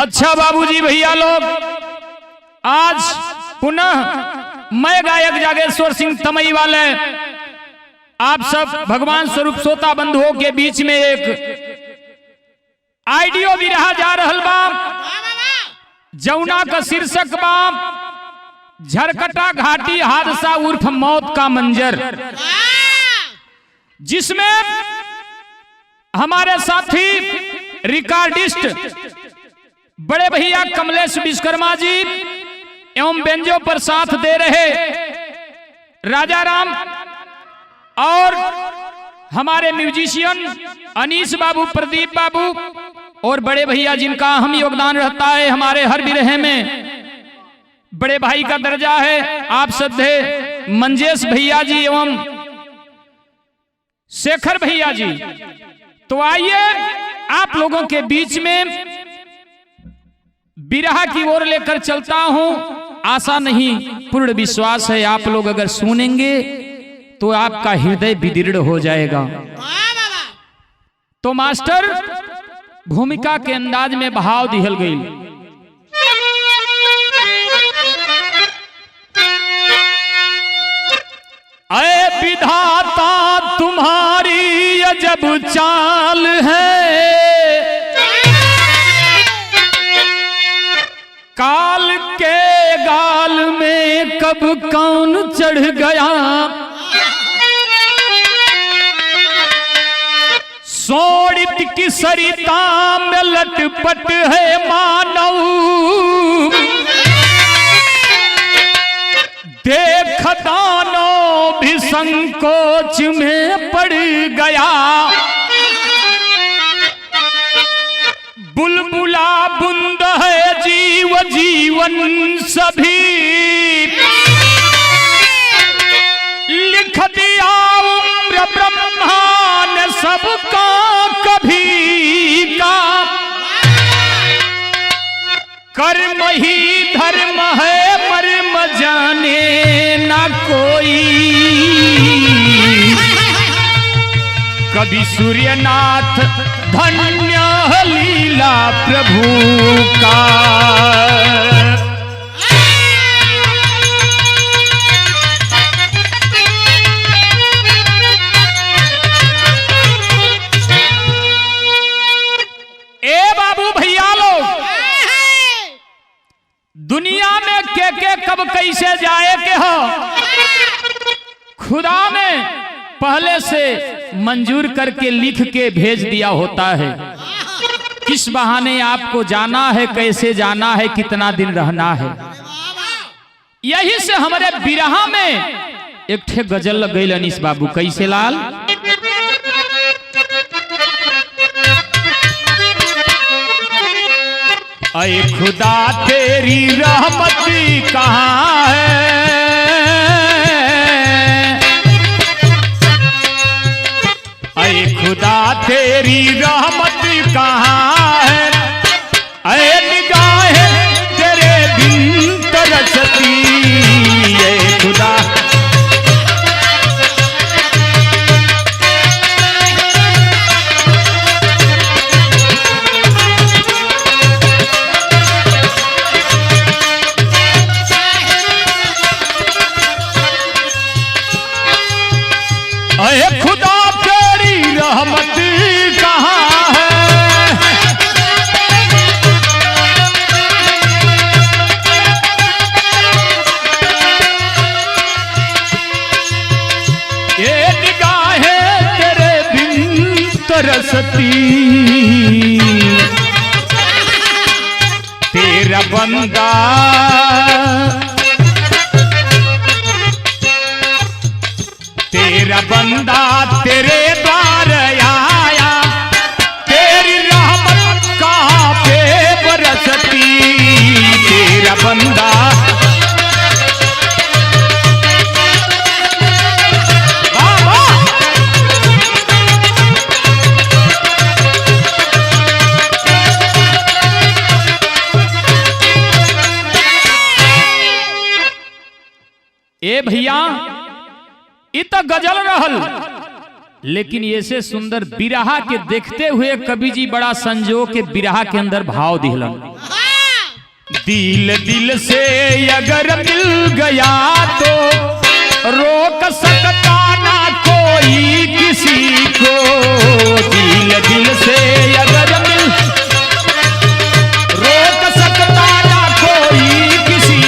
अच्छा बाबूजी भैया लोग, आज पुनः मैं गायक जागेश्वर सिंह तमई वाले आप सब भगवान स्वरूप श्रोता बंधुओं के बीच में एक आइडियो भी रहा जा रहल बा, जौना का शीर्षक बा झरकटा घाटी हादसा उर्फ मौत का मंजर, जिसमें हमारे साथी रिकॉर्डिस्ट बड़े भैया कमलेश विश्वकर्मा जी एवं बेंजो पर साथ दे रहे राजा राम और हमारे म्यूजिशियन अनीस बाबू, प्रदीप बाबू और बड़े भैया जिनका अहम योगदान रहता है हमारे हर विरह में, बड़े भाई का दर्जा है आप श्रद्धे मंजेश भैया जी एवं शेखर भैया जी। तो आइए आप लोगों के बीच में बिरहा की ओर लेकर चलता हूं। आशा नहीं पूर्ण विश्वास है आप लोग अगर सुनेंगे तो आपका हृदय विदीर्ण हो जाएगा। तो मास्टर भूमिका के अंदाज में भाव दिहल गई। अरे विधाता तुम्हारी अजब चाल है, काल के गाल में कब कौन चढ़ गया, सोड़ित की सरिता में लटपट है मानव, देख दानों भी संकोच में पड़ गया, बुलबुला बुंद है जीव जीवन सभी, लिख दिया उम्र ब्रह्मा ने सबका कभी का, कर्म ही धर्म है मर्म जाने ना कोई, कभी सूर्यनाथ धन्य लीला प्रभु का। ए बाबू भैया लोग, दुनिया में के कब कैसे जाए के हो, खुदा ने पहले से मंजूर करके लिख के भेज दिया होता है। किस बहाने आपको जाना है, कैसे जाना है, कितना दिन रहना है। यही से हमारे बिरहा में एक ठे गजल लग गई अनीस बाबू, कैसे लाल। अये खुदा तेरी रहमत कहाँ है, अये खुदा तेरी रहमत कहाँ है, अये निगाहें तेरे बिन तरसती, ये खुदा अये खुदा तेरी रहमत कहाँ है, ये निगाहें तेरे बिन तरसती, तेरा बंदा तेरा बंदा तेरे द्वार आया, तेरी रहमत कहाँ पे बरसती, तेरा बंदा बाबा। ए भैया इत गजल रहल, लेकिन ऐसे सुंदर बिरहा के देखते हुए कवि जी बड़ा संजोग के बिरहा के अंदर भाव दिलन। दिल दिल से अगर मिल गया तो रोक सकता ना कोई किसी को। दिल दिल से अगर मिल रोक सकता ना कोई किसी।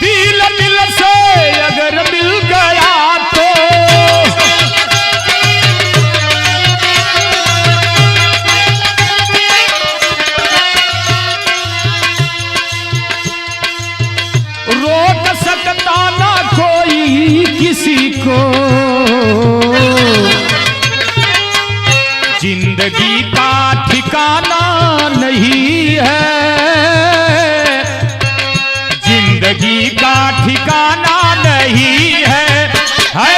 दिल दिल से अगर मिल गया तो रोक सकता ना कोई किसी को। जिंदगी का ठिकाना नहीं है, जिंदगी का ठिकाना नहीं है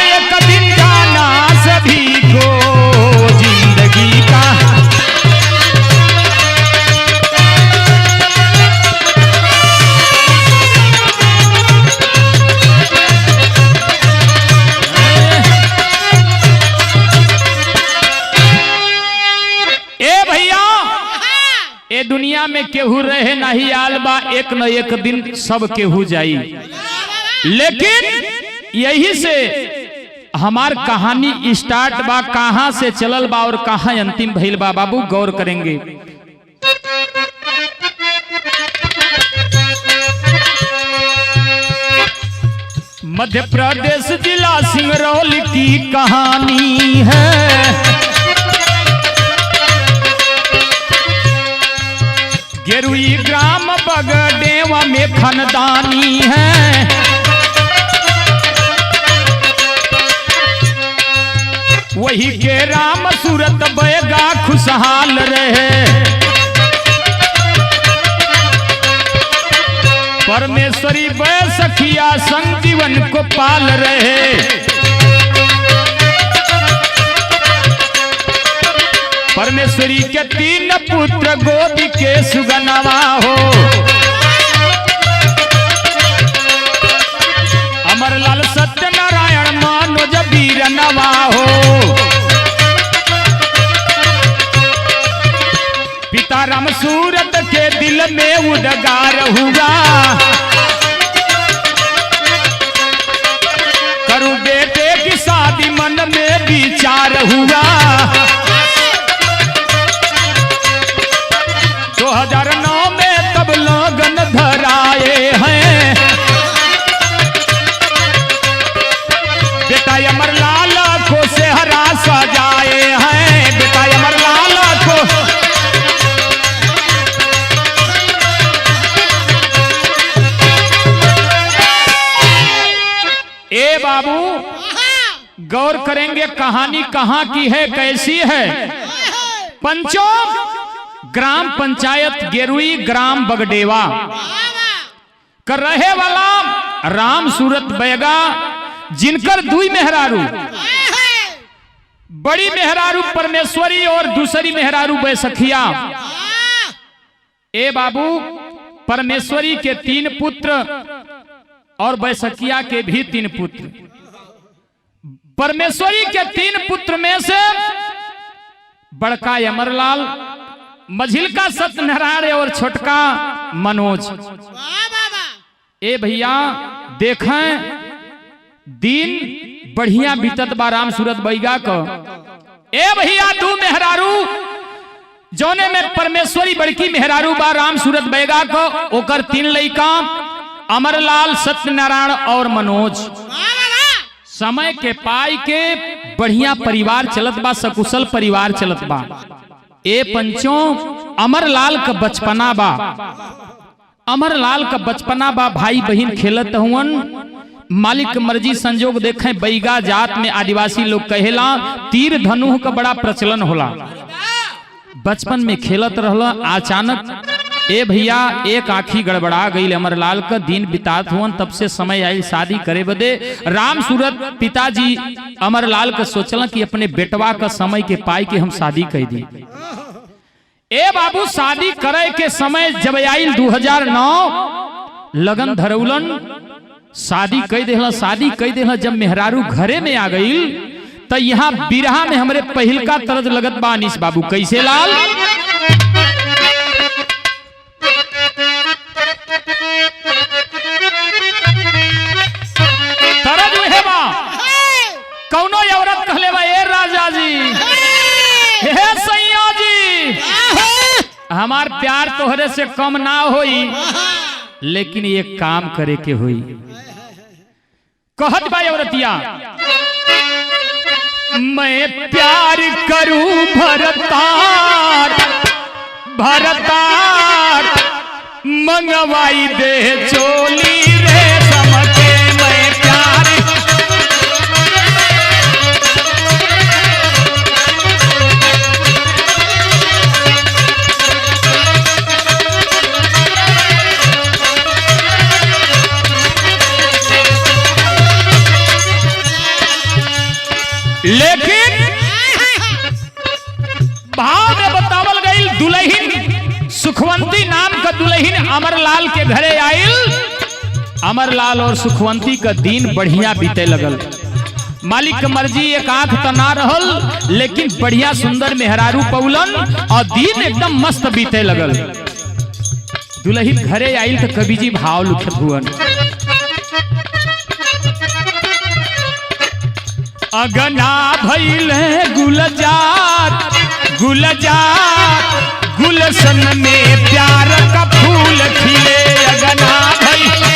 एक दिन जाना सभी को। जिंदगी का ए दुनिया में केहू रहे नहीं आलबा, एक न एक दिन सब केहू जाई। लेकिन यही से हमार कहानी स्टार्ट बा, कहां से चलल बा और कहां अंतिम भइल बा। बाबू गौर करेंगे। मध्य प्रदेश जिला सिंगरौली की कहानी है। गेरुई ग्राम बगडेवा में खानदानी है। वही के राम सूरत बैगा खुशहाल रहे। परमेश्वरी बैसखिया संजीवन को पाल रहे। परमेश्वरी के 3 पुत्र गोदी के सुगनवा हो। अमरलाल सत्यनारायण मनोज वीरनवा हो। पिता राम सूरत के दिल में उद्गार हुआ। करूं बेटे की शादी मन में विचार हुआ। 2009 में तब लगन धराए हैं। बेटा अमरलाल को सेहरा सजाए हैं। बेटा अमरलाल को ए बाबू गौर करेंगे कहानी कहां की है, कैसी है। पंचों ग्राम पंचायत गेरुई ग्राम बगडेवा कर रहे वाला राम सूरत बैगा, जिनकर 2 मेहरारू, बड़ी मेहरारू परमेश्वरी और दूसरी मेहरारू बैसखिया। ए बाबू परमेश्वरी के 3 पुत्र और बैसखिया के भी 3 पुत्र। परमेश्वरी के 3 पुत्र में से बड़का अमरलाल, मझिलका सत्यनारायण और छोटका मनोज। ए भैया देखें दिन बढ़िया बीतत बा राम सूरत बैगा को। ए भैया 2 मेहरारू जौने में परमेश्वरी बड़की मेहरारू बा राम सूरत बैगा को, ओकर 3 लड़का अमरलाल सत्यनारायण और मनोज। समय के पाई के बढ़िया परिवार चलत बा, सकुशल परिवार चलत बा। ए पंचों अमरलाल का बचपना बा। अमरलाल का बचपना बा, भाई बहन खेलत हुवन। मालिक की मर्जी संजोग देखें बैगा जात में आदिवासी लोग कहेला तीर धनुष का बड़ा प्रचलन होला। बचपन में खेलत रहला, अचानक ए भैया एक आँखी गड़बड़ा गई अमरलाल का। दिन बितात हुआ, तब से समय आई शादी करे बदे। राम सूरत पिताजी अमरलाल का सोचला कि अपने बेटवा का समय के पाई के हम शादी कर दी। ए बाबू शादी करे के समय जब आइल 2009 लगन धरौलन, शादी कई देहला। जब मेहरारू घरे में आ गई तो यहाँ बिरहा में हमरे पहिल का तरज लगत बा अनीस बाबू। कैसे लाल? तरज है बा कौनो औरत कहले बा, ए राजा जी, हे सैया जी, हमार प्यार तोहरे से कम ना होई, लेकिन ये काम करे के होई। कहत बा औरतिया, मैं प्यार करूं भरतार भरतार, मंगवाई दे चोली रे समके। मैं प्यार लेकिन भाव में बतावल गई दुल्हन सुखवंती नाम का दुल्हन अमरलाल के घरे आइल। अमरलाल और सुखवंती का दिन बढ़िया बीते लगल। मालिक की मर्जी एक आंख तो ना रहल, लेकिन बढ़िया सुंदर मेहरारू पौलन और दिन एकदम मस्त बीते लगल। दुल्हन घरे आइल तो कवि जी भाव लिखत हुअन, अगना भइले गुलजार गुलजार, गुलशन में प्यार का फूल खिले। अगना भइले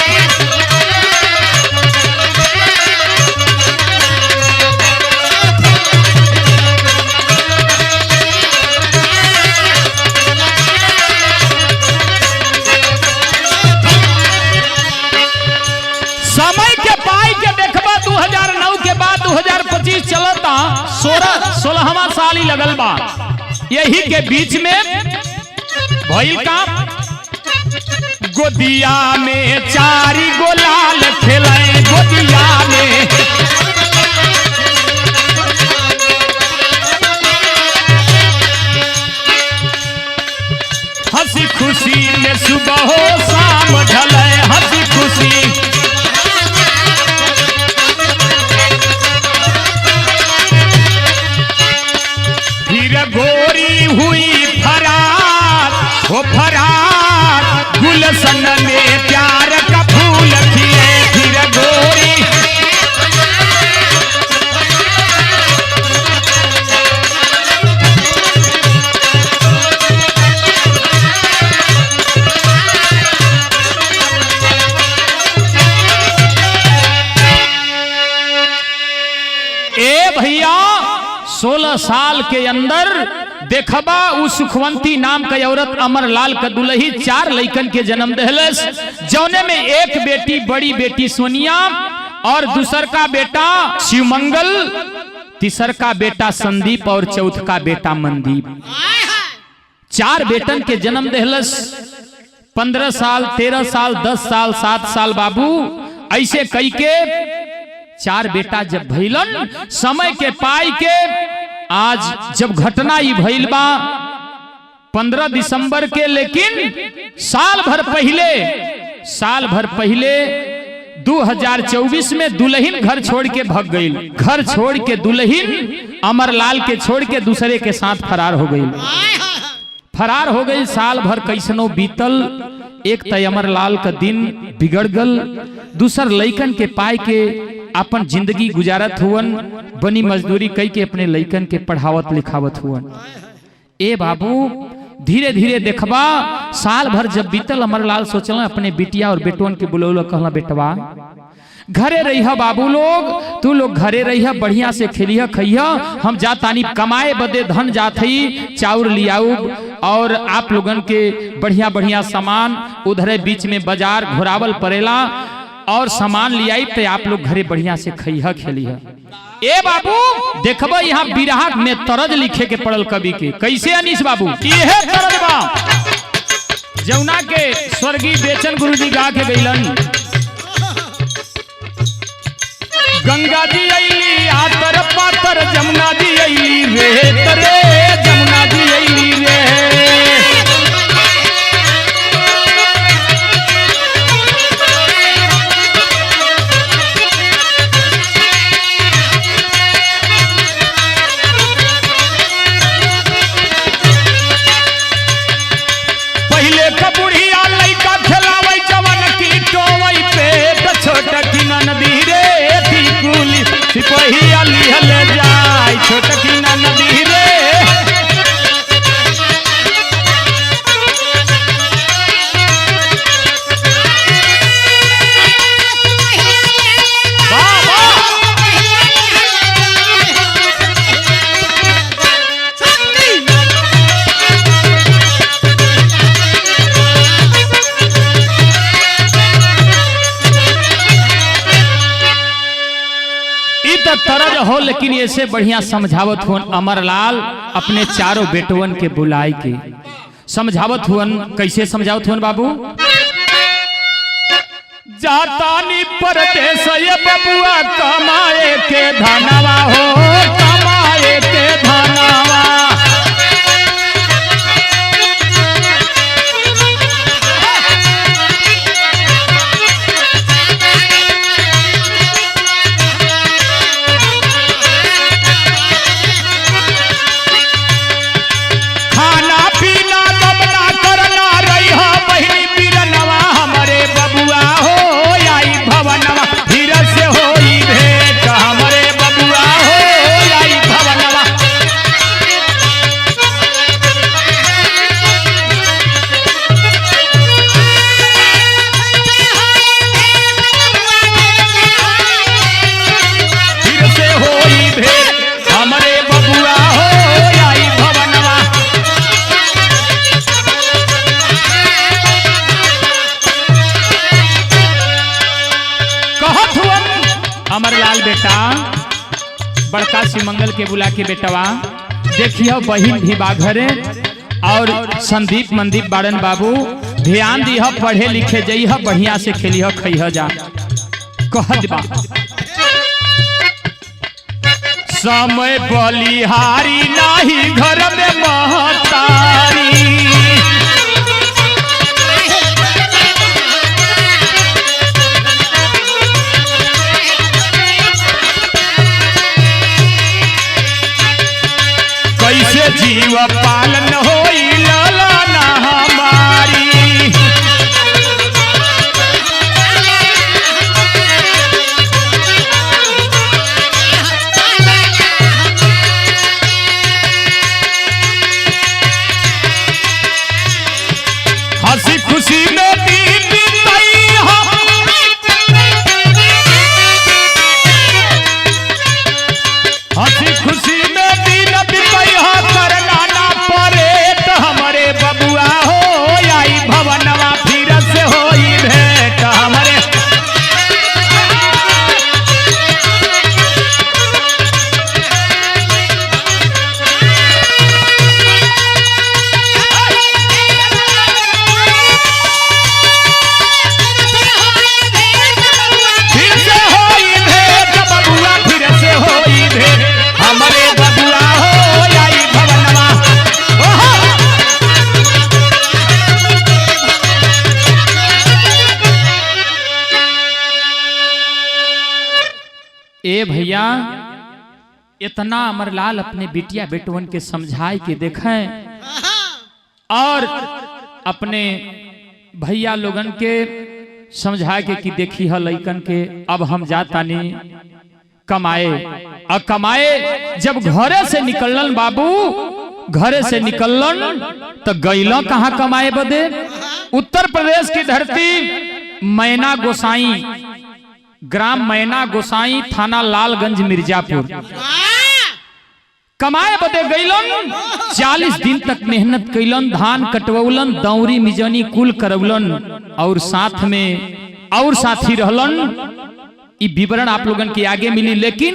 समय के पाई के देखबा 2009 के बाद 2025 चलता, 16वां साल ही लगल बा। यही के बीच में भइल का, गोदिया में चारी गोलाल खेलाए। गोदिया में हंसी खुशी में सुबह हो शाम ढले। हंसी खुशी गोरी हुई फरार हो फरार, गुलशन में प्यार का फूल खिले। फिर गोरी ए भैया 16 साल के अंदर देखबा उस सुखवंती नाम का औरत अमरलाल का दुल्ही 4 लइकन के जन्म दहलस, जौने में एक बेटी बड़ी बेटी सोनिया और दूसर का बेटा शिवमंगल, तीसर का बेटा संदीप और चौथ का बेटा मनदीप। 4 बेटन के जन्म दहलस। 15 साल 13 साल 10 साल 7 साल बाबू ऐसे कई के 4 बेटा जब भइलन, समय के पाई के आज जब घटना ही भइल बा 15 दिसंबर के, लेकिन साल भर पहले 2024 में दुल्हन घर छोड़ के भाग गई। घर छोड़ के दुल्हन अमरलाल के छोड़ के दूसरे के साथ फरार हो गई। साल भर कैसनो बीतल। एक तय अमरलाल का दिन बिगड़ गल, दूसर लइकन के पाए के अपन जिंदगी गुजारत हुवन, बनी मजदूरी कई के अपने लइकन के पढ़ावत लिखावत हुवन। ए बाबू धीरे धीरे देखबा साल भर जब बीतल, अमरलाल सोचल अपने बिटिया और बेटोन के बुलौला, कहला बेटवा घरे रहिया बाबू लोग, तू लोग घरे रहिया, बढ़िया से खेलिया खइया, हम जातानी कमाए बदे धन जात हई, चाउर लियाऊ और आप लोगन के बढ़िया बढ़िया सामान उधरे बीच में बाजार घुरावल पड़ेला और सामान लियाई तो आप लोग घरे बढ़िया से खइया खेलिया। ए बाबू देखबो यहाँ बिरहा में तरज लिखे के पड़ल कवि के। कैसे अनीस बाबू? ये तरज बा जौना के स्वर्गीय बेचन गुरुजी गा के गइलन। गंगा जी अइली आतर पातर, जमुना जी अइली रे तरे, जमुना जी अइली रे। इत तरज हो, लेकिन ऐसे बढ़िया समझावत हुन अमरलाल अपने चारों बेटवन के बुलाई के समझावत हुन। कैसे समझावत हुन बाबू? जातानी परदेस ये बबुआ कमाए के धनवा हो, कमाए के धनवा। खाना पीना दम ना करना रही हो बहिनी बीरनवा हमरे बबुआ हो, आई भवनवा फिर से होई भेंट हमरे बबुआ हो, आई भवनवा। फिर से होई भेंट हमरे बबुआ हो, आई भवनवा। कहत हुआ अमरलाल बेटा बड़का सिमंगल के बुला के बेटवा देखियो बहिन भी बाघरे और संदीप मंदीप बाड़न बाबू ध्यान दीह, पढ़े लिखे जइह, बढ़िया से खेलिह खइह जा। कहत बा समय बलिहारी नाही घर में महतारी। कैसे जीव पालन होई ललना हमारी। हंसी खुशी में दिन बिताई हो, हंसी खुशी में दिन बिताई हो, करना ना पड़े तो हमारे बबुआ हो, आई भवनवा फिर से होई भेंट हमरे। फिर से होई भेंट बबुआ, फिर से होई भेंट हमरे बबुआ हो, आई भवनवा। ओहो! ए भैया इतना अमरलाल अपने बिटिया बेटवन के समझाए के देखें और अपने भैया लोगन के समझा के कि देखी है लइकन के अब हम जातानी कमाए। और कमाए जब घरे से निकलन बाबू, घरे से निकलन तो गैला कहाँ कमाए बदे? उत्तर प्रदेश की धरती मैना गोसाई, ग्राम मैना गोसाई, थाना लालगंज मिर्जापुर। कमाए बदे गैलन, 40 दिन तक मेहनत कैलन, धान कटवौलन, दौरी मिजनी कुल करवलन और साथ में और साथी रहलन। ये विवरण आप लोगन के आगे मिली, लेकिन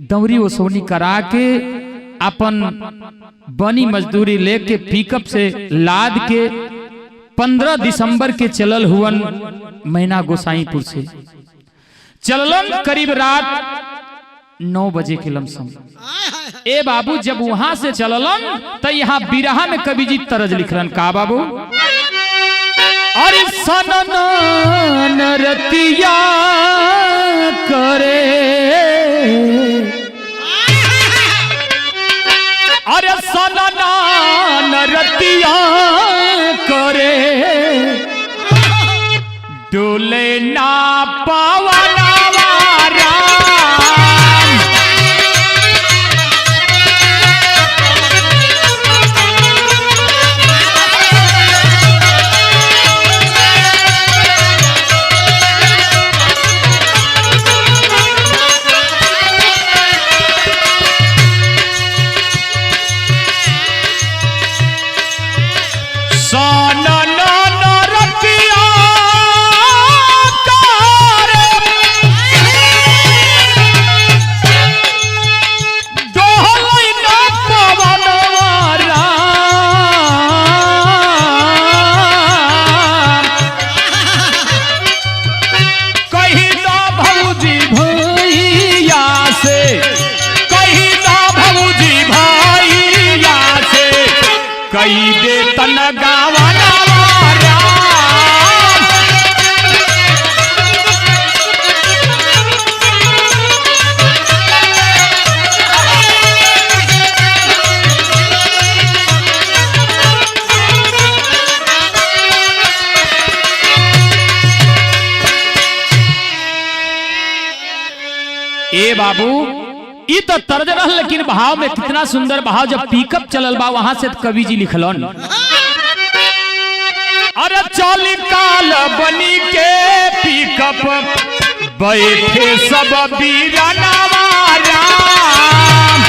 दौरी ओसौनी करा के अपन बनी मजदूरी लेके पिकअप से लाद के 15 दिसंबर के चलल हुवन मैना गोसाईपुर से। चललन करीब रात 9 बजे के लमसम। ए बाबू जब वहां से चललन तो यहाँ बिरहा में कवि जी तरज लिखलन का बाबू? अरे सनन रतिया करे, अरे सनन रतिया करे, डोले ना पावना सोन रतिया करे, कई दे तन गावना राम। ए बाबू ई तो तर्ज रहल, लेकिन भाव में कितना सुंदर भाव। जब पिकअप चलल बा वहां से कवि जी लिखलन, अरे चली काल बनी के पिकअप बैठे सब बीरनवा राम।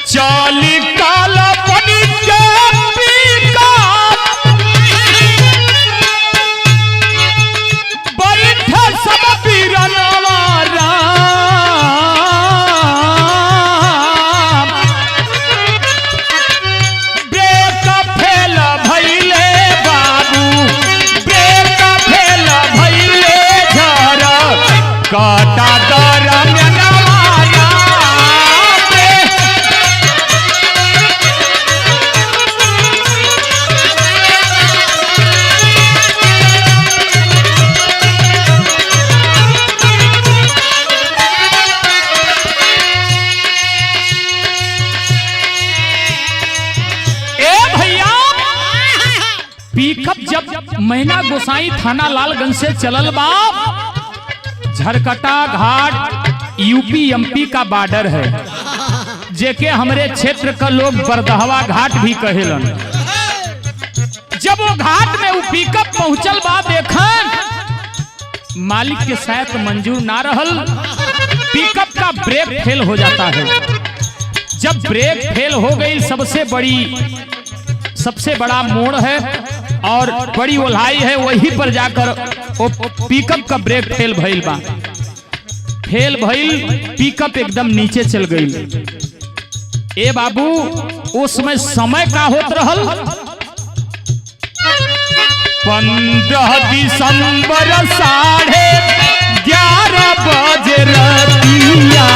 चाली काल बनी के पिकअप बैठे सब बीरनवा राम। ब्रेक फेल भइले बाबू, ब्रेक फेल भइले झर काटा दरम्यानवा। पिकअप जब मैना गोसाई थाना लालगंज से चलल बा, झरकटा घाट यूपी एमपी का बॉर्डर है, जेके हमरे क्षेत्र का लोग बरदहवा घाट भी कहेलन। जब वो घाट में वो पिकअप पहुंचल बा, देखन मालिक के शायद मंजूर ना रहल, पिकअप का ब्रेक फेल हो जाता है। जब ब्रेक फेल हो गई, सबसे बड़ा मोड़ है और बड़ी ओल्हाई है, वहीं पर जाकर वो पिकअप का ब्रेक फेल भइल बा। फेल भइल, पिकअप एकदम नीचे चल गई। ए बाबू उसमें समय का होत रहल 15 दिसंबर 11:30 बजे रतिया।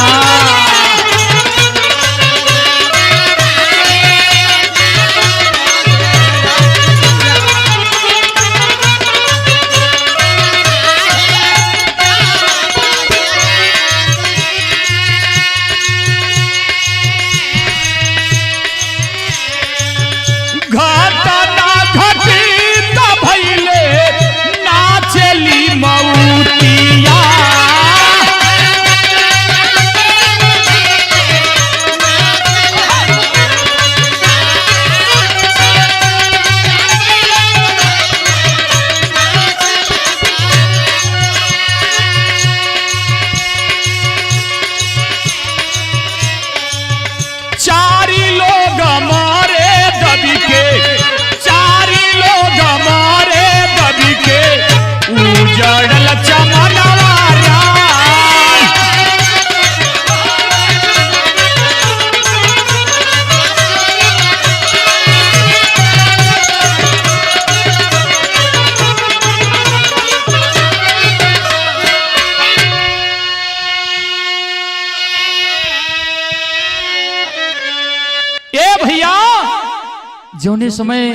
जोने समय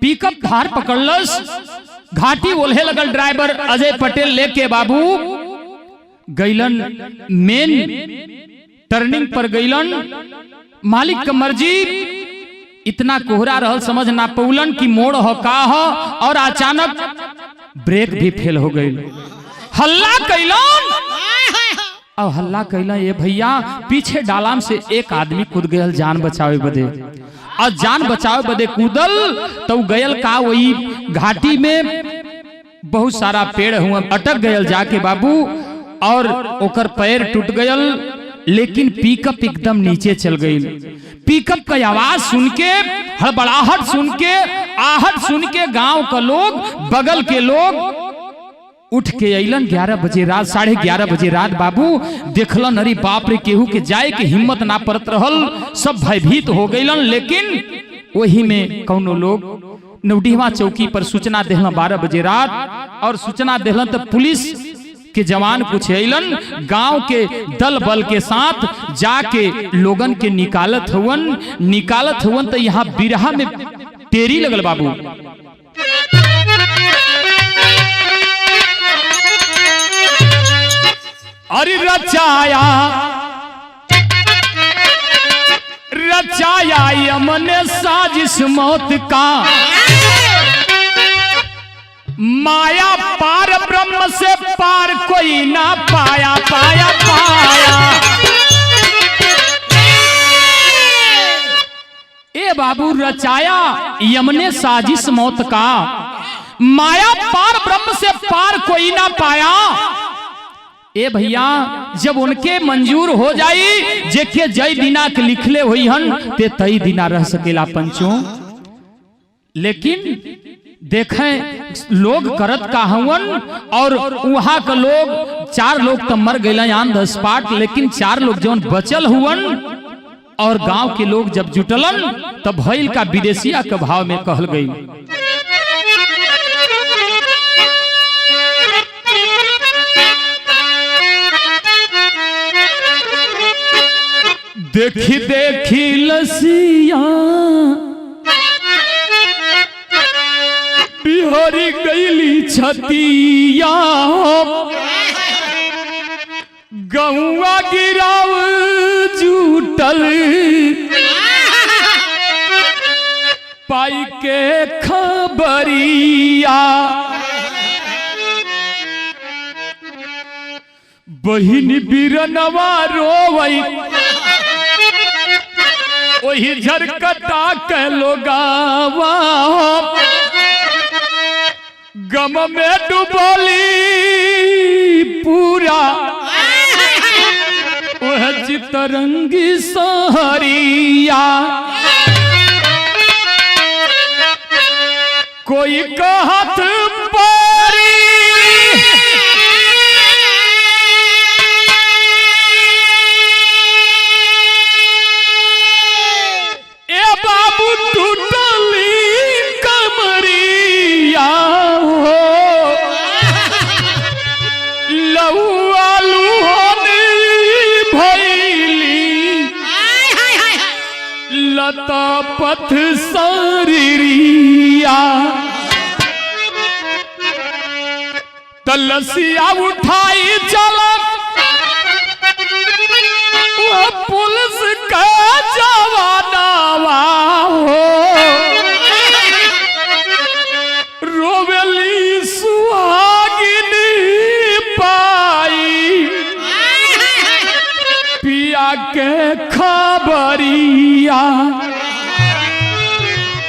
पिकअप धार पकड़लस, घाटी ओल्हे लगल ड्राइवर अजय पटेल लेके बाबू गईलन मेन टर्निंग पर गईलन। मालिक का मर्जी, इतना कोहरा रहल समझ ना पौलन की मोड़ हो का हो, और अचानक ब्रेक भी फेल हो गई। हल्ला कैलन और हल्ला कैला, ये भैया पीछे डालाम से एक आदमी कूद गयल जान बचावे बदे, और जान बचावे बदे कूदल तो गयल का वही घाटी में बहुत सारा पेड़ हुआ, अटक गयल जाके बाबू, और ओकर पैर टूट गयल। लेकिन पिकअप एकदम नीचे चल गई। पिकअप का आवाज सुन के, हड़बड़ाहट सुन के, आहट सुन के गांव का लोग, बगल के लोग उठ के अलन 11 बजे रात, 11:30 बजे रात बाबू देखलन, अरे बाप रे, केहू के जाए के हिम्मत ना पड़त रहल, सब भयभीत हो गईलन। लेकिन वही में कौनो लोग नवडीहवा चौकी पर सूचना देहलन 12 बजे रात, और सूचना देहलन तो पुलिस के जवान कुछ अलन, गांव के दल बल के साथ जाके लोगन के निकालत हुवन तो यहाँ बिरहा में टेरी लगल बाबू। अरे रचाया यमन साजिश मौत का, माया पार ब्रह्म से पार कोई ना पाया। ए बाबू, रचाया यमने साजिश मौत का, माया पार ब्रह्म से पार कोई ना पाया। ए भैया, जब उनके मंजूर हो जाई, जेके जय दिना के लिखले हुई हन ते तई दिना रह सकेला पंचों। लेकिन देखें लोग करत का हवन, और वहां का लोग 4 लोग तो मर गए ऑन द स्पॉट, लेकिन 4 लोग जौन बचल हुवन और गांव के लोग जब जुटलन तब भइल का विदेशिया के भाव में कहल गई। देखी देखी लसिया बिहारी गईली छतिया, गौआ गिराव जूटल, पाई के खबरिया, बहिन बिरनवा रोवई, वही झरकटा के लोगावा, गम में डुबोली पूरा वह चितरंगी सहरिया। कोई कहत पारी ए बाबू टूटली कमरिया, लता पथ शरीरिया, तलसिया उठाई चला पुलिस का जवानावा हो, रोवेली सुहागिनी पाई, पिया के खबरिया।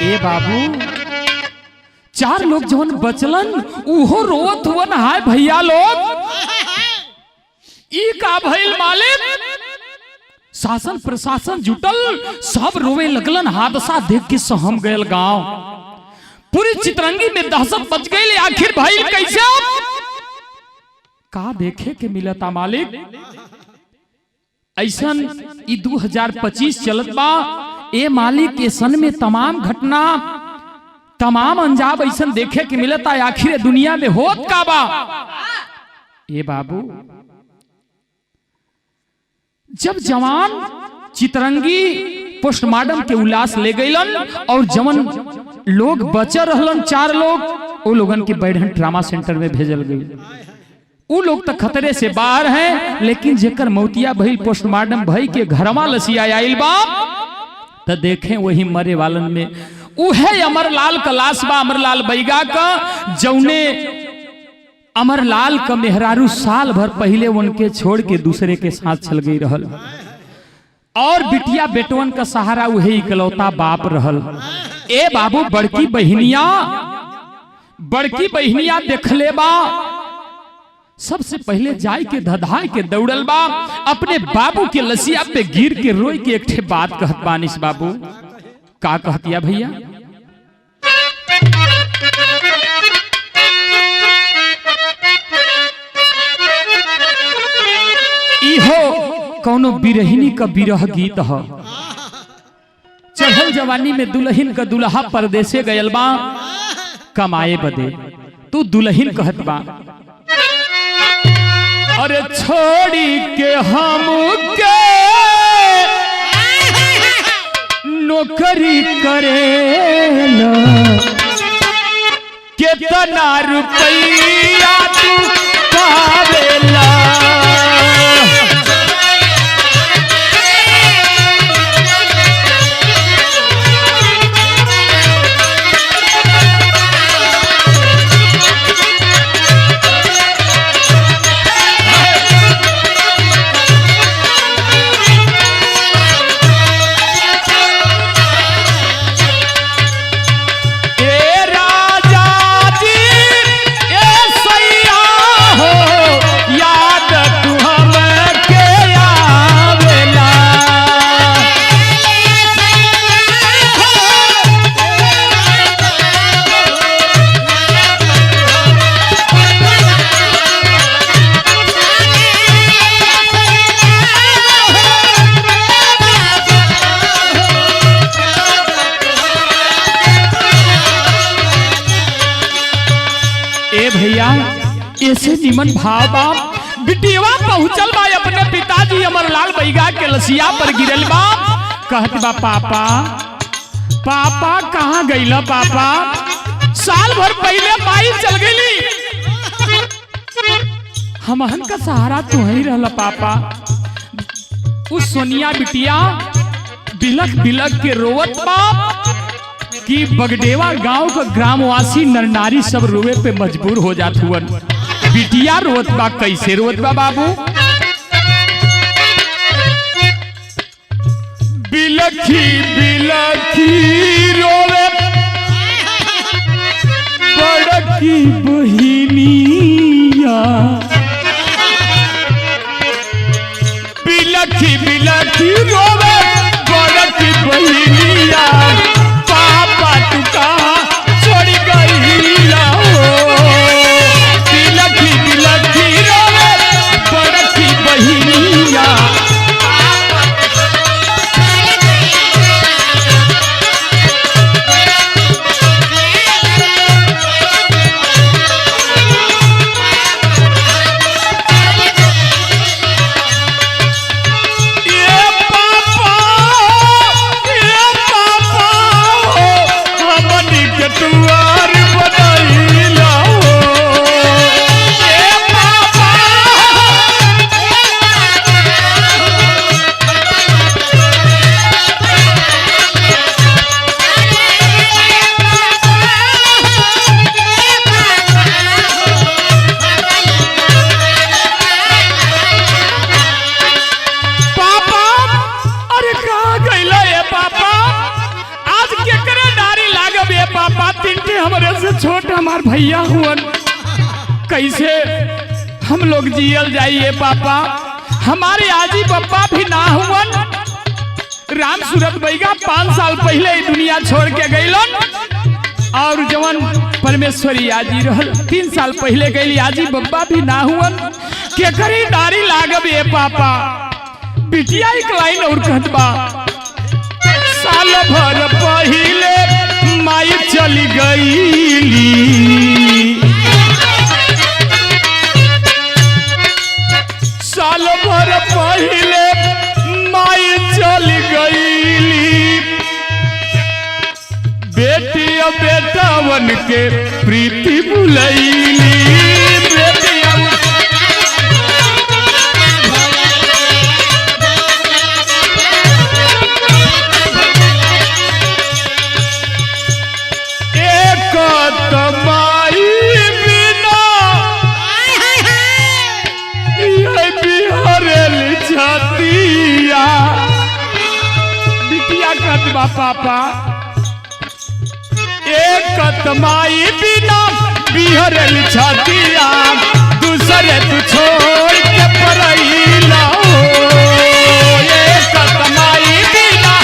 ए बाबू, 4 लोग जवन बचलन उहो रोत हुवन, हाय भैया लोग ई का भइल मालिक। शासन प्रशासन जुटल, सब रोवे लगलन, हादसा देख के सहम गयल गांव, पूरी चितरंगी में दहशत मच गई। आखिर भइल कैसे, का देखे के मिलता मालिक। ऐसन 2025 चलत बा। ए मालिक के सन में तमाम घटना, तमाम अंजाम ऐसन देखे के मिलता। आखिर दुनिया में होत का बा। ए बाबू, जब जवान चितरंगी पोस्टमार्टम के उल्लास ले गईलन और जवन लोग बचे रहलन 4 लोग, वो लोगन के बैठन ट्रामा सेंटर में भेजल गई। वो लोग तो खतरे से बाहर हैं, लेकिन जेकर मौतिया भइल पोस्टमार्टम भई के घरमा लसिया आइल बा, तो देखें वही मरे वालन में उहे अमरलाल का लाश बा, अमरलाल बैगा का, जौने अमरलाल का मेहरारू साल भर पहले उनके छोड़ के दूसरे के साथ चल गई रहल, और बिटिया बेटवन का सहारा वही इकलौता बाप रहल। ए बाबू, बड़की बहनिया देखले बा, सबसे पहले जाय के धधाय के दौड़ल बा, अपने बाबू के लसिया पे गिर के रोई के एक ठे बात कहत बानिस। बाबू का कहतिया भैया, कौनो बिरहिनी का बिरह गीत ह। चढ़ल जवानी में दुल्हन का दुल्हा परदेसे गयल बा कमाए बदे, तू दुल्हन कहत बा अरे छोड़ी के हम के नौकरी करेला, कितना रुपया तू पावेला। ऐसे निमन भाव बाप बिटिया पहुंचल बा अपने पिताजी अमरलाल बैगा के लसिया पर गिरल बा, कहत बा पापा पापा कहाँ गईला पापा, साल भर पहले माई चल गईली, हमहन का सहारा तू ही रहला पापा। उस सोनिया बिटिया बिलक बिलक के रोवत बाप कि बगडेवा गांव का ग्रामवासी नरनारी सब रोवे पे मजबूर हो जात हुवन। बिटिया रोवत बा, कैसे रोवत बा बाबू, बिलखी बिलखी रोवे बड़की बहिनिया, बिलखी बिलखी रोवे बड़की बहिनिया, पापा तू कहाँ छोड़ गईला हो, बिलखी बिलखी रोवे बड़की बहिनिया। छोट हमार भैया हुवन, कैसे हम लोग जियल जाइए पापा, हमारे आजी पप्पा भी ना हुवन। राम सूरत बैगा 5 साल पहले ही दुनिया छोड़ के गईलन, और जवन परमेश्वरी आजी रहल 3 साल पहले गई, आजी बब्बा भी ना हुवन, केकरी डारी लागब ये पापा। बिटिया एक लाइन और कहत बा, साल भर पहले माई चली गईली, साल भर पहले माई चली गईली, बेटिया बेटावन के प्रीति भुलैली, बेटिया तमाई बिना ये बिहरल छतिया। बिटिया कहत बा पापा, एक तमाई बिना बिहरल छतिया, दूसरे तू छोड़ के परैला हो, एक तमाई बिना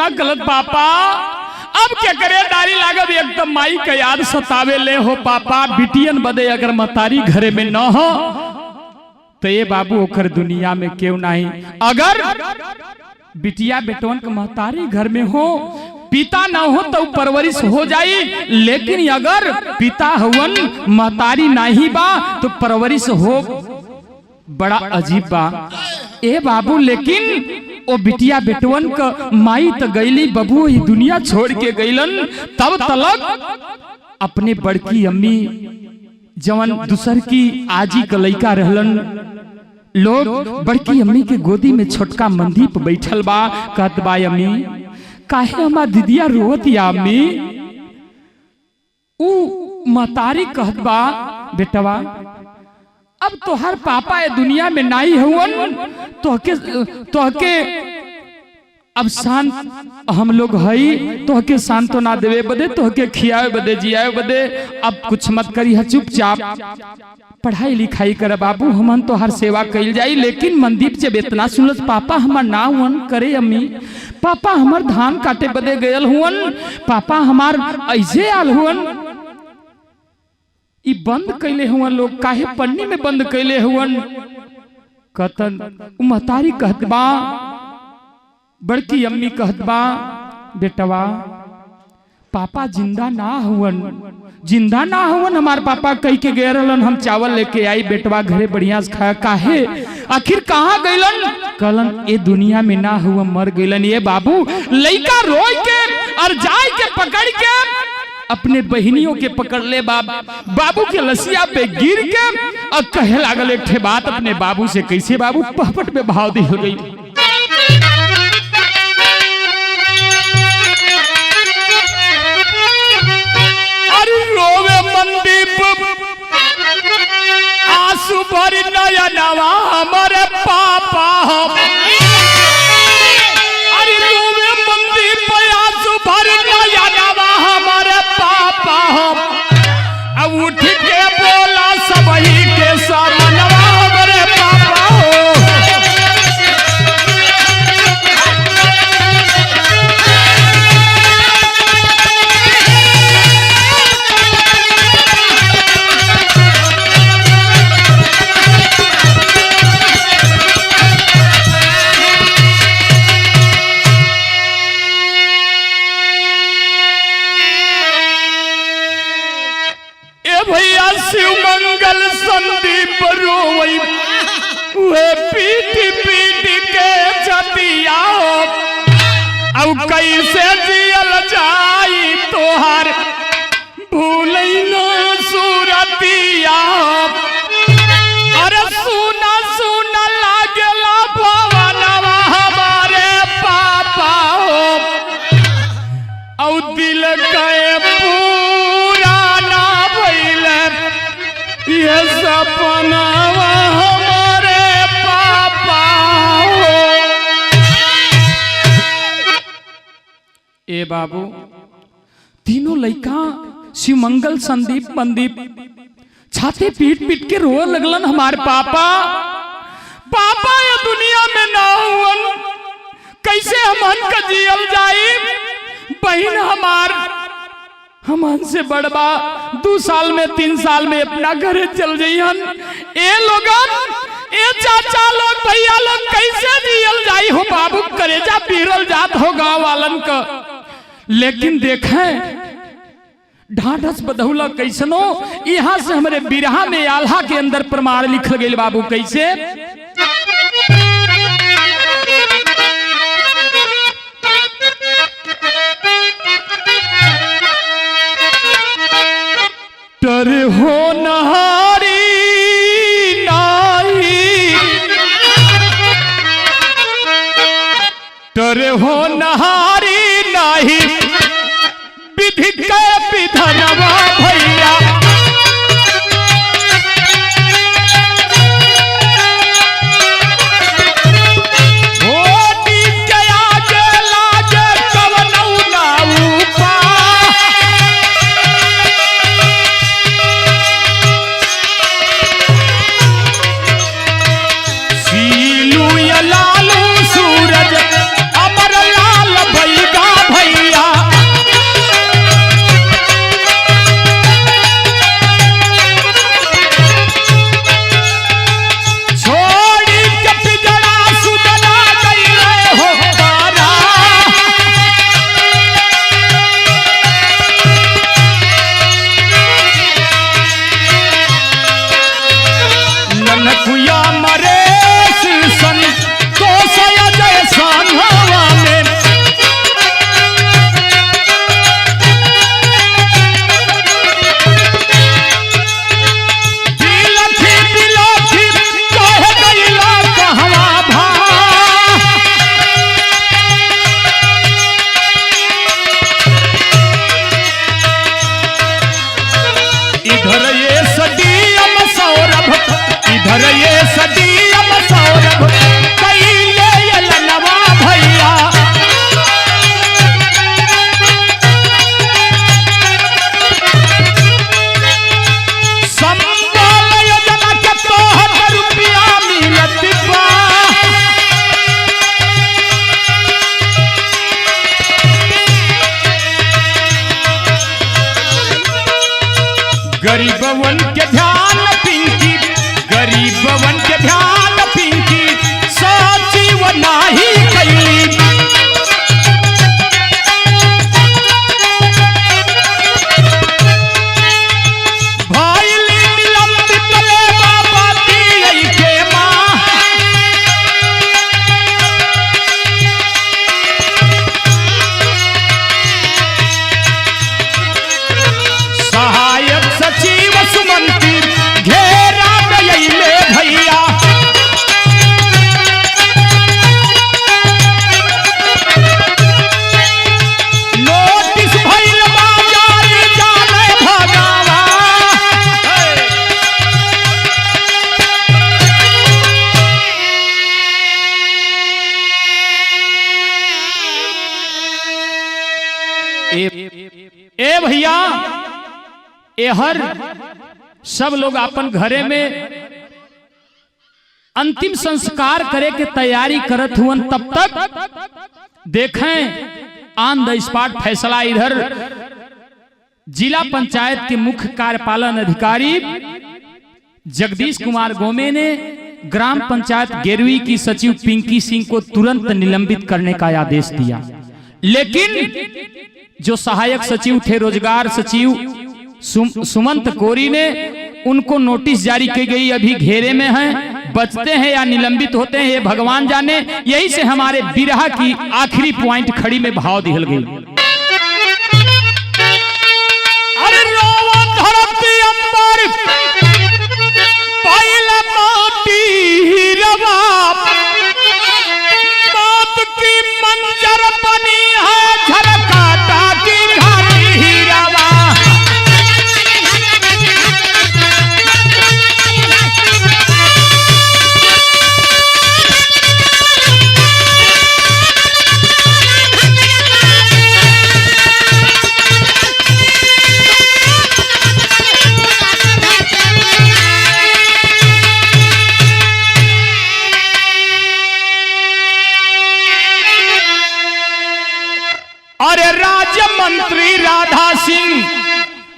कितना गलत पापा, अब क्या करे दारी लागब एकदम माई का याद सतावे ले हो पापा। बिटियन बदे अगर मतारी घरे में न हो तो ये बाबू ओकर दुनिया में क्यों नहीं। अगर बिटिया बेटवन के महतारी घर में हो, पिता ना हो तो परवरिश हो जाई, लेकिन अगर पिता हवन महतारी नहीं बा तो परवरिश हो बड़ा अजीब बा ए बाबू। लेकिन ओ बिटिया बेटवन का माई तो गईली बबू ये दुनिया छोड़ के गईलन, तब तलक अपने बड़की अम्मी जवन दूसर की आजी का लइका रहलन, लोग बड़की अम्मी के गोदी में छोटका मंदीप बैठल बा। कहत बा अम्मी काहे हमार दीदिया रोत या अम्मी। ऊ महतारी कहत बा बेटवा अब तोहर पापा ये दुनिया में नहीं हुवन, तोहके अब शांत हम लोग हई, तोहके सांत्वना देवे बदे, तोहके खियावे बदे, जियावे बदे अब कुछ मत करी है, चुपचाप पढ़ाई लिखाई कर बाबू, हमन तो हर सेवा कइल जाई। लेकिन मनदीप जब इतना सुनलत पापा हमार ना हुवन करे अम्मी, पापा हमार धान काटे बदे गयल हुवन, पापा हमार ऐसे आल हुवन, ई बंद कैले हुवन लोग, काहे पन्नी में बंद कैले हुवन। कतन महतारी कहत बा, बड़की अम्मी कहत बा बेटवा पापा जिंदा ना हुवन, जिंदा ना हुवन हमार पापा कह के गए रहलन हम चावल लेके आई बेटवा घरे बढ़िया से खाया, काहे आखिर कहाँ गईलन। कहलन ए दुनिया में ना हुआ मर गईलन। ये बाबू लइका रोई के और जाय के पकड़ के अपने बहनियों के पकड़ ले बाबू के लसिया पे गिर के और कहे लागल एक ठे बात अपने बाबू से, कैसे बाबू पहपट में भाव दी हो गई। रोवे मनदीप आंसू भरी नयनवा हमारे पापा, अरे रोवे मनदीप आंसू भरी नयनवा हमारे पापा, अब उठ के बोला सबही के सामनवा हमारे पापा हो। भैया शिव मंगल संदीप रोवई वे पीट पीट के छतिया हो, अब कैसे जियल जाई तोहार भूलई न सूरतिया हो। अरे सुना सुना लागेला भवनवा हमारे पापा हो, औ दिल के ये सपनावा हमारे पापा हो। ए बाबू तीनों लइका शिव मंगल संदीप मनदीप छाती पीट पीट के रो लगलन हमारे पापा, पापा ये दुनिया में ना हुवन, कैसे हमन का जियल जाई। बहन हमार हमन से बड़बा 2 साल में 3 साल में अपना घरे चल जाइहन। ए लोगन ए चाचा लोग भैया लोग कैसे जियल जाई हो बाबू, करेजा पीरल जात हो गांव वालन का। लेकिन देखें ढाढ़स बदहुला कैसनो, यहाँ से हमारे बिरहा में आल्हा के अंदर प्रमाण लिखल गए बाबू कैसे। डर हो नहारी नाही, डर हो नहारी नाही, विधि के विधनवा भैया, लालू सूरज अमर लाल भई ध्यान पिंकी, गरीबवन के ध्यान पिंकी, सचिव नाही कैली। ए भैया, हर सब लोग अपन घरे में अंतिम संस्कार करे के तैयारी करत हुए, तब तक देखें ऑन द स्पॉट फैसला इधर जिला पंचायत के मुख्य कार्यपालन अधिकारी जगदीश कुमार गोमे ने ग्राम पंचायत गेरवी की सचिव पिंकी सिंह को तुरंत निलंबित करने का आदेश दिया। लेकिन जो सहायक सचिव थे, रोजगार सचिव सुमंत कोरी ने, उनको नोटिस जारी की गई, अभी घेरे में हैं, बचते हैं या निलंबित होते हैं ये भगवान जाने। यही से हमारे बिरहा की आखिरी पॉइंट खड़ी में भाव दिहल गई। अरे रोवा धरती अंबर पाइला माटी रवा, मौत की मंजर बनी है झरकाटा की घाटी रवा। अरे राज्य मंत्री राधा सिंह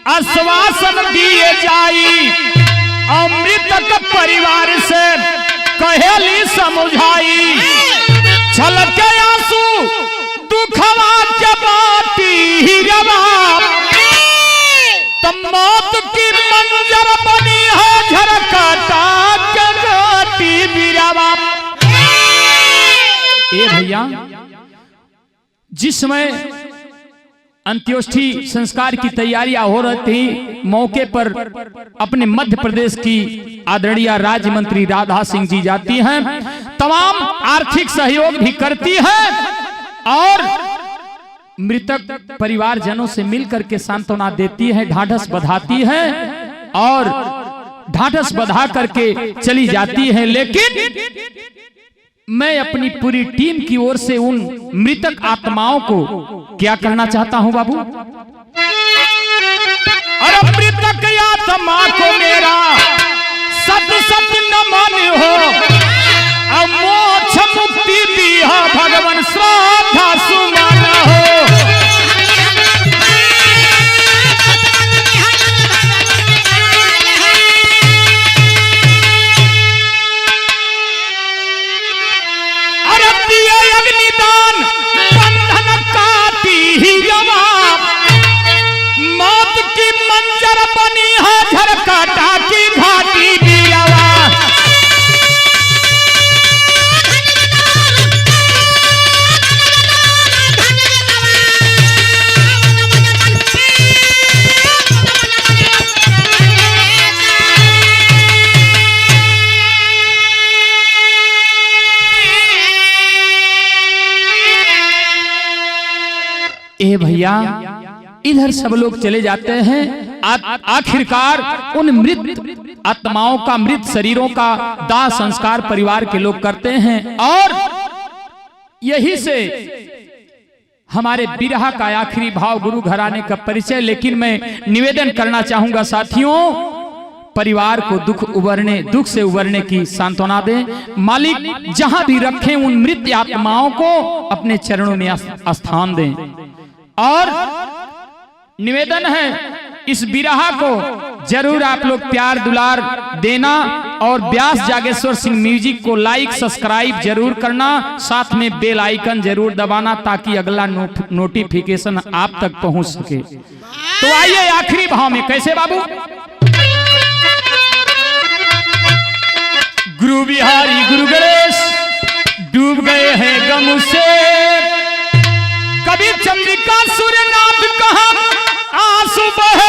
आश्वासन दिए जाई, अमृतक परिवार से कहेली समझाई, छलके आंसू दुखवा के बाटी रवा, तब मौत की मंजर बनी है झरकाटा के घाटी बिरवा। ए भैया, जिस समय अंत्योष्ठी संस्कार की तैयारियां हो रही थी, मौके पर अपने मध्य प्रदेश की आदरणीय राज्य मंत्री राधा सिंह जी जाती हैं, तमाम आर्थिक सहयोग भी करती हैं और मृतक परिवारजनों से मिलकर के सांत्वना देती है, ढाढ़स बंधाती है और ढाढ़स बंधा करके चली जाती है। लेकिन मैं अपनी पूरी टीम की ओर से उन मृतक आत्माओं को क्या कहना चाहता हूं बाबू। अरे मृतक आत्मा को मेरा सत सत नमन हो, मोक्ष मुक्ति दिया भगवान श्रद्धा सुमन हो। अग्निदान बंधन काटी रवा, मौत की मंजर बनी है झरकाटा की घाटी बिरवा। ए भैया, इधर सब लोग चले जाते हैं, आखिरकार उन मृत आत्माओं का, मृत शरीरों का दाह संस्कार परिवार के लोग करते हैं। और यही से हमारे बिरहा का आखिरी भाव गुरु घराने का परिचय। लेकिन मैं निवेदन करना चाहूंगा साथियों, परिवार को दुख से उबरने की सांत्वना दें। मालिक जहां भी रखें उन मृत आत्माओं को अपने चरणों में स्थान दें। और निवेदन है, इस बिरहा को जरूर आप लोग प्यार दुलार देना और व्यास जागेश्वर सिंह म्यूजिक को लाइक सब्सक्राइब जरूर करना, साथ में बेल आइकन जरूर दबाना ताकि अगला नोटिफिकेशन आप तक पहुंच सके। तो आइए आखिरी भाव में कैसे बाबू। गुरु बिहारी गुरु गणेश डूब गए हैं गम से, कभी चंद्रिका सूर्यनाथ कहाँ आंसू बहे